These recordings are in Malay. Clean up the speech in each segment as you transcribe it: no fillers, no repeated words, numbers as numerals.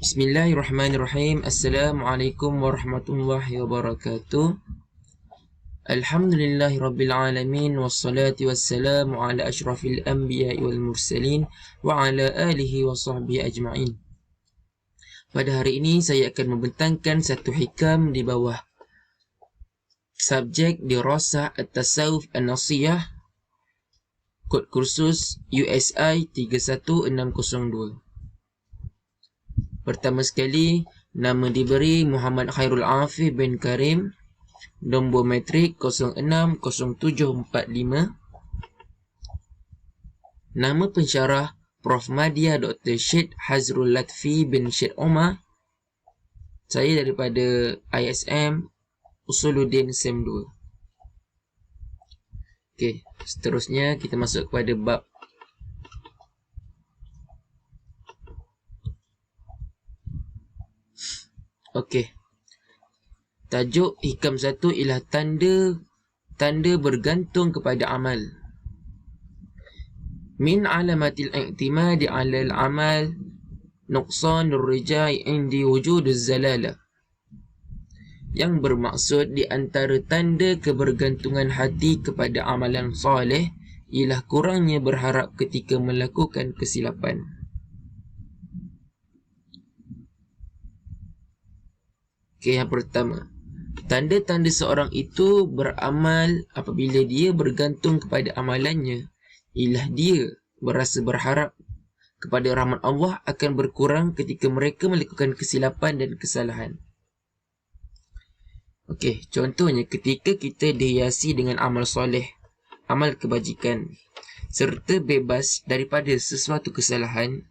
Bismillahirrahmanirrahim. Assalamualaikum warahmatullahi wabarakatuh. Alhamdulillahi rabbil alamin. Wassalatu wassalamu ala ashrafil anbiya'i wal mursalin wa ala alihi wa sahbihi ajma'in. Pada hari ini saya akan membentangkan satu hikam di bawah subjek dirasah at-tasawuf an-nasiyah, kod kursus USI 31602. Pertama sekali, nama diberi Muhammad Khairul Afif bin Karim, nombor matrik 060745. Nama pensyarah Prof. Madya Dr. Syed Hazrul Latfi bin Syed Omar. Saya daripada ISM Usuluddin SEM 2. Okey, seterusnya kita masuk kepada bab. Okey. Tajuk hikam 1 ialah tanda bergantung kepada amal. Min alamatil i'timadi 'alal amal nuqsanur rijai indi wujuduz zalalah. Yang bermaksud di antara tanda kebergantungan hati kepada amalan soleh ialah kurangnya berharap ketika melakukan kesilapan. Okay, yang pertama, tanda-tanda seorang itu beramal apabila dia bergantung kepada amalannya ialah dia berasa berharap kepada rahmat Allah akan berkurang ketika mereka melakukan kesilapan dan kesalahan. Okey, contohnya ketika kita dihiasi dengan amal soleh, amal kebajikan, serta bebas daripada sesuatu kesalahan,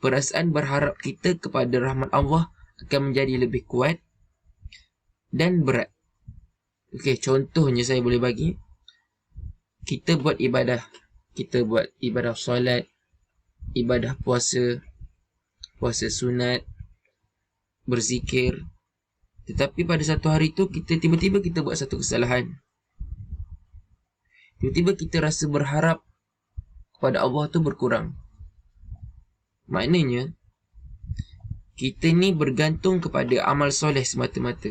perasaan berharap kita kepada rahmat Allah akan menjadi lebih kuat dan berat. Okey, contohnya saya boleh bagi. Kita buat ibadah solat, ibadah puasa sunat, berzikir. Tetapi pada satu hari tu tiba-tiba kita buat satu kesalahan. Tiba-tiba kita rasa berharap kepada Allah tu berkurang. Maknanya kita ni bergantung kepada amal soleh semata-mata.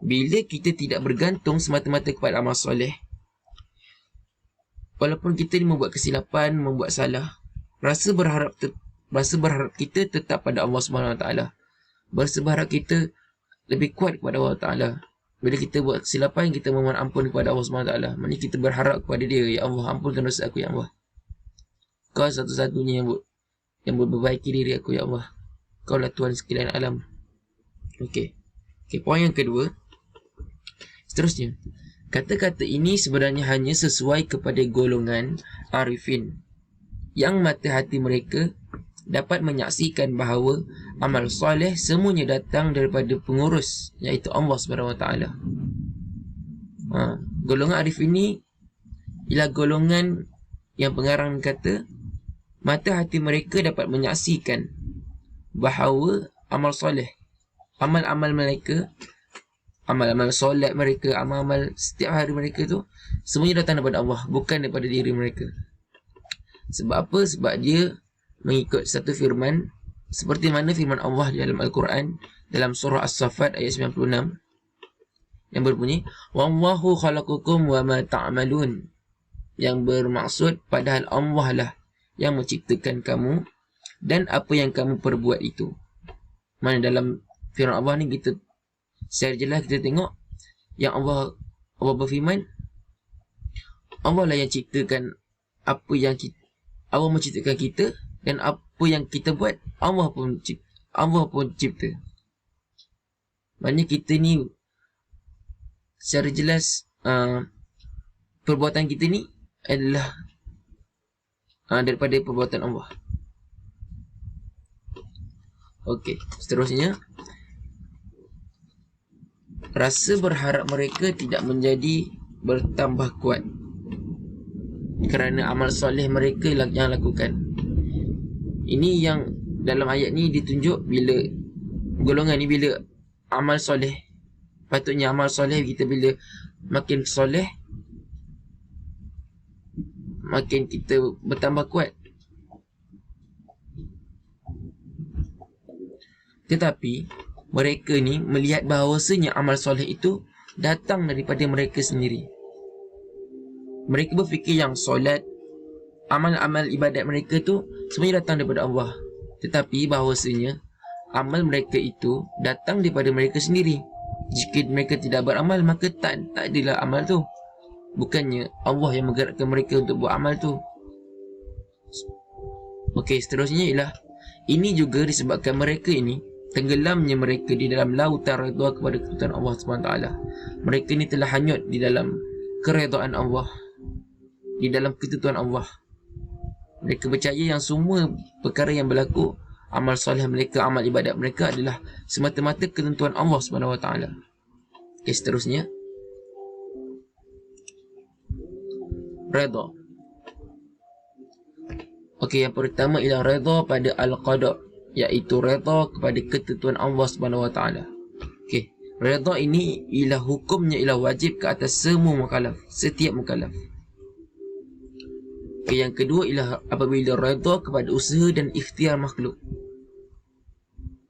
Bila kita tidak bergantung semata-mata kepada amal soleh, walaupun kita ni membuat kesilapan, membuat salah, rasa berharap kita tetap pada Allah SWT. Rasa berharap kita lebih kuat kepada Allah Ta'ala. Bila kita buat kesilapan, kita memohon ampun kepada Allah SWT. Maksudnya kita berharap kepada dia, ya Allah, ampunkan dosa aku, ya Allah. Kau satu-satunya yang memperbaiki diri aku, ya Allah. Kaulah Tuhan sekalian alam. Okey, poin yang kedua. Seterusnya, kata-kata ini sebenarnya hanya sesuai kepada golongan arifin yang mata hati mereka dapat menyaksikan bahawa amal soleh semuanya datang daripada pengurus, iaitu Allah SWT. Golongan arif ini ialah golongan yang pengarang kata mata hati mereka dapat menyaksikan bahawa amal soleh, amal-amal mereka, amal-amal solat mereka, amal-amal setiap hari mereka tu semuanya datang daripada Allah, bukan daripada diri mereka. Sebab apa? Sebab dia mengikut satu firman, seperti mana firman Allah di dalam Al-Quran dalam surah As-Saffat ayat 96 yang berbunyi, wallahu khalaqakum wa ma ta'malun, yang bermaksud padahal Allah lah yang menciptakan kamu dan apa yang kamu perbuat itu. Mana dalam firman Allah ni kita secara jelas kita tengok yang Allah berfirman, Allah lah yang ciptakan apa yang Allah menciptakan kita, dan apa yang kita buat Allah pun cipta. Maknanya kita ni secara jelas perbuatan kita ni adalah daripada perbuatan Allah. Okey, seterusnya, rasa berharap mereka tidak menjadi bertambah kuat kerana amal soleh mereka yang lakukan. Ini yang dalam ayat ni ditunjuk bila golongan ni, bila amal soleh, patutnya amal soleh kita bila makin soleh, makin kita bertambah kuat. Tetapi mereka ni melihat bahawasanya amal soleh itu datang daripada mereka sendiri. Mereka berfikir yang solat, amal-amal ibadat mereka tu sebenarnya datang daripada Allah. Tetapi bahawasanya amal mereka itu datang daripada mereka sendiri. Jika mereka tidak beramal, maka tak adalah amal tu. Bukannya Allah yang menggerakkan mereka untuk buat amal tu. Okey, seterusnya ialah ini juga disebabkan mereka ini tenggelamnya mereka di dalam lautan redha kepada ketuhanan Allah SWT. Mereka ni telah hanyut di dalam keredaan Allah, di dalam ketentuan Allah. Mereka percaya yang semua perkara yang berlaku, amal soleh mereka, amal ibadat mereka adalah semata-mata ketentuan Allah SWT. Okay, seterusnya redha. Okey, yang pertama ialah redha pada al-qada, iaitu redha kepada ketentuan Allah SWT. Okey, redha ini ialah hukumnya ialah wajib ke atas semua mukallaf, setiap mukallaf. Okay, yang kedua ialah apabila redha kepada usaha dan ikhtiar makhluk.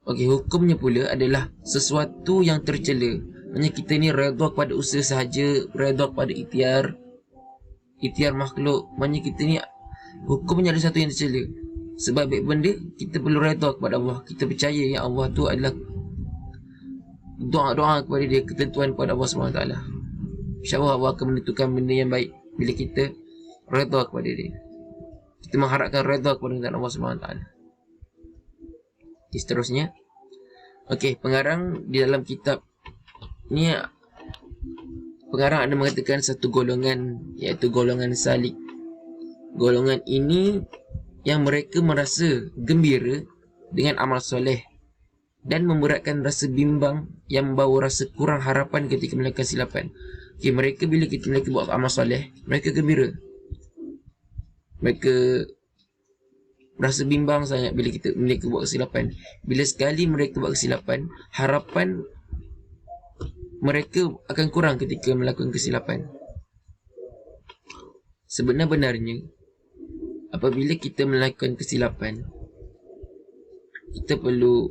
Okey, hukumnya pula adalah sesuatu yang tercela. Maksudnya kita ni redha kepada usaha sahaja, redha kepada ikhtiar makhluk. Maksudnya kita ni hukumnya ada satu yang tercela. Sebab baik benda kita perlu redha kepada Allah. Kita percaya yang Allah tu adalah doa-doa kepada dia, ketentuan kepada Allah SWT. InsyaAllah Allah akan menentukan benda yang baik bila kita redha kepada dia. Kita mengharapkan redha kepada Allah SWT. Okay, seterusnya. Okey, pengarang di dalam kitab ni, pengarang ada mengatakan satu golongan, iaitu golongan salik. Golongan ini yang mereka merasa gembira dengan amal soleh dan memberatkan rasa bimbang yang membawa rasa kurang harapan ketika melakukan silapan. Okay, mereka bila mereka buat amal soleh, mereka gembira. Mereka rasa bimbang sangat bila mereka buat kesilapan. Bila sekali mereka buat kesilapan, harapan mereka akan kurang ketika melakukan kesilapan. Sebenar-benarnya apabila kita melakukan kesilapan, kita perlu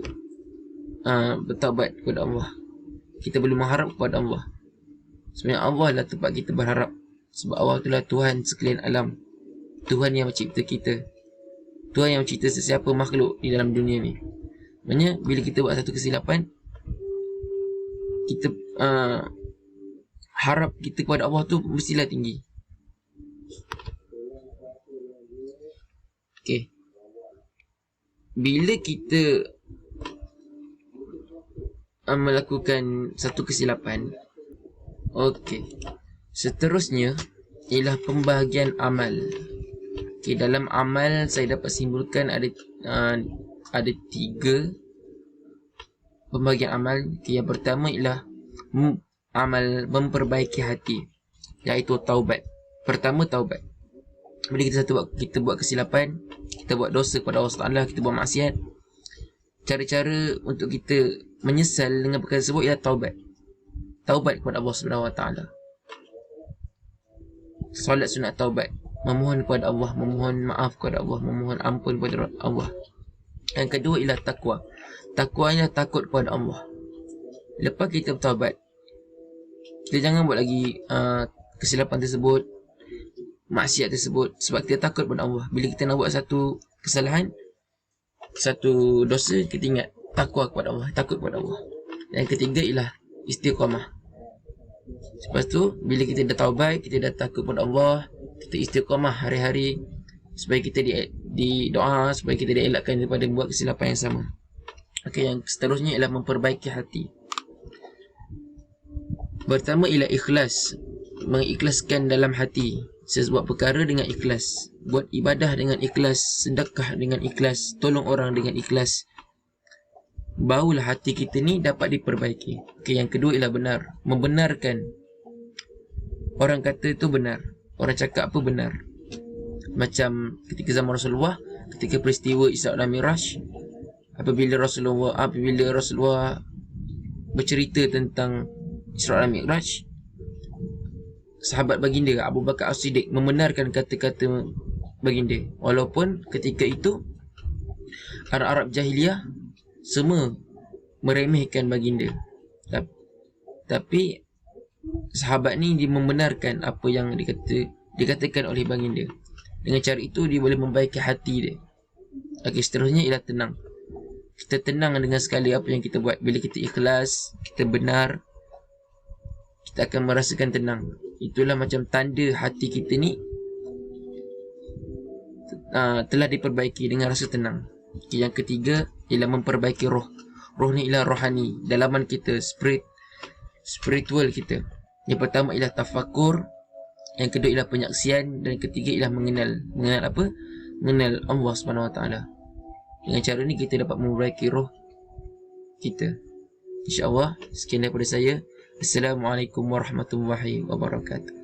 bertaubat kepada Allah. Kita perlu mengharap kepada Allah. Sebenarnya Allah lah tempat kita berharap. Sebab Allah itulah Tuhan sekalian alam, Tuhan yang mencipta kita, Tuhan yang mencipta sesiapa makhluk di dalam dunia ni. Maksudnya bila kita buat satu kesilapan, kita harap kita kepada Allah tu mestilah tinggi. Okay, bila kita melakukan satu kesilapan, okey, seterusnya ialah pembahagian amal. Okay, dalam amal saya dapat simpulkan ada 3 pembahagian amal. Okay, yang pertama ialah amal memperbaiki hati, iaitu taubat. Pertama, taubat. Bila kita buat kesilapan, kita buat dosa kepada Allah SWT, kita buat maksiat, cara-cara untuk kita menyesal dengan perkara tersebut ialah taubat. Taubat kepada Allah SWT. Solat sunat taubat, memohon kepada Allah, memohon maaf kepada Allah, memohon ampun kepada Allah. Yang kedua ialah takwa. Takwa ialah takut kepada Allah. Lepas kita bertaubat, kita jangan buat lagi kesilapan tersebut, maksiat tersebut, sebab kita takut kepada Allah. Bila kita nak buat satu kesalahan, satu dosa, kita ingat takwa kepada Allah, takut kepada Allah. Yang ketiga ialah istiqamah. Lepas tu, bila kita dah taubat, kita dah takut kepada Allah, kita istiqamah hari-hari supaya kita di doa, supaya kita dielakkan daripada buat kesilapan yang sama. Okey, yang seterusnya ialah memperbaiki hati. Pertama ialah ikhlas, mengikhlaskan dalam hati sesuatu perkara dengan ikhlas, buat ibadah dengan ikhlas, sedekah dengan ikhlas, tolong orang dengan ikhlas, barulah hati kita ni dapat diperbaiki. Okey, yang kedua ialah benar, membenarkan. Orang kata itu benar, orang cakap apa benar. Macam ketika zaman Rasulullah, ketika peristiwa Isra dan Miraj, apabila Rasulullah bercerita tentang Isra dan Miraj, sahabat baginda Abu Bakar As-Siddiq membenarkan kata-kata baginda, walaupun ketika itu Arab-Arab jahiliyah semua meremehkan baginda. Tapi sahabat ni dia membenarkan apa yang dikatakan oleh baginda. Dengan cara itu dia boleh membaiki hati dia. Okey, seterusnya ialah tenang. Kita tenang dengan segala apa yang kita buat. Bila kita ikhlas, kita benar, kita akan merasakan tenang. Itulah macam tanda hati kita ni telah diperbaiki dengan rasa tenang. Okay, yang ketiga ialah memperbaiki roh. Roh ni ialah rohani, dalaman kita, spiritual kita. Yang pertama ialah tafakur, yang kedua ialah penyaksian, dan yang ketiga ialah mengenal. Mengenal apa? Mengenal Allah SWT. Dengan cara ni kita dapat memperbaiki roh kita. InsyaAllah, sekian daripada saya. Assalamualaikum warahmatullahi wabarakatuh.